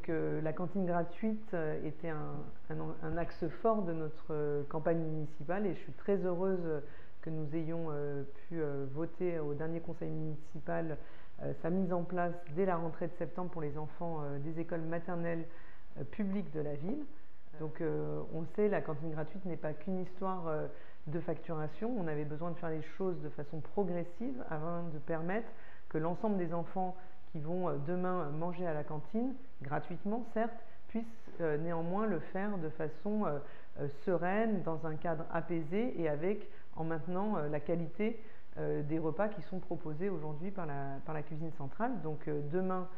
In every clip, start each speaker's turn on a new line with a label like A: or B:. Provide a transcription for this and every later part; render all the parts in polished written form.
A: La cantine gratuite était un axe fort de notre campagne municipale et je suis très heureuse que nous ayons pu voter au dernier conseil municipal sa mise en place dès la rentrée de septembre pour les enfants des écoles maternelles publiques de la ville. On le sait, la cantine gratuite n'est pas qu'une histoire de facturation. On avait besoin de faire les choses de façon progressive afin de permettre que l'ensemble des enfants qui vont demain manger à la cantine, gratuitement certes, puissent néanmoins le faire de façon sereine, dans un cadre apaisé et en maintenant la qualité des repas qui sont proposés aujourd'hui par la cuisine centrale. Demain,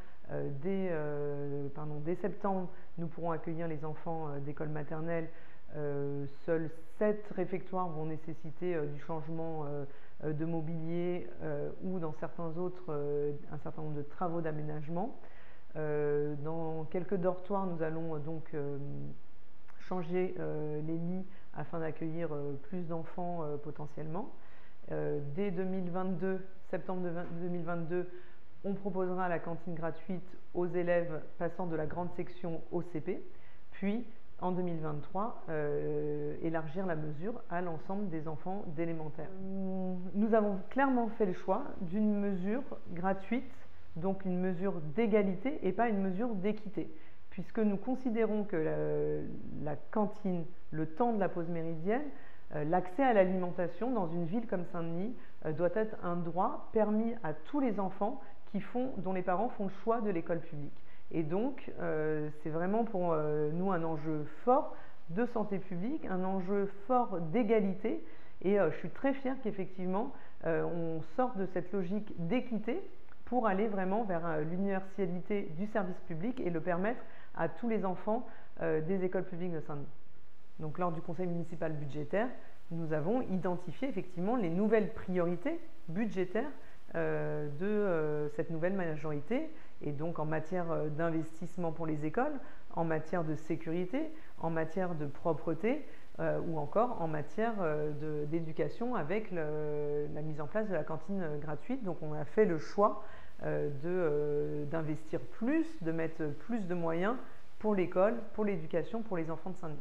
A: dès septembre, nous pourrons accueillir les enfants d'école maternelle. Seuls 7 réfectoires vont nécessiter du changement de mobilier ou dans certains autres un certain nombre de travaux d'aménagement. Dans quelques dortoirs, nous allons changer les lits afin d'accueillir plus d'enfants potentiellement. Dès 2022, septembre 2022, on proposera la cantine gratuite aux élèves passant de la grande section au CP, puis en 2023, élargir la mesure à l'ensemble des enfants d'élémentaire. Nous avons clairement fait le choix d'une mesure gratuite, donc une mesure d'égalité et pas une mesure d'équité, puisque nous considérons que la cantine, le temps de la pause méridienne, l'accès à l'alimentation dans une ville comme Saint-Denis doit être un droit permis à tous les enfants dont les parents font le choix de l'école publique. Et donc, c'est vraiment pour nous un enjeu fort de santé publique, un enjeu fort d'égalité. Et je suis très fière qu'effectivement, on sorte de cette logique d'équité pour aller vraiment vers l'universalité du service public et le permettre à tous les enfants des écoles publiques de Saint-Denis. Donc, lors du conseil municipal budgétaire, nous avons identifié effectivement les nouvelles priorités budgétaires de cette nouvelle majorité, et donc en matière d'investissement pour les écoles, en matière de sécurité, en matière de propreté ou encore en matière d'éducation avec la mise en place de la cantine gratuite. Donc on a fait le choix d'investir plus, de mettre plus de moyens pour l'école, pour l'éducation, pour les enfants de Saint-Denis.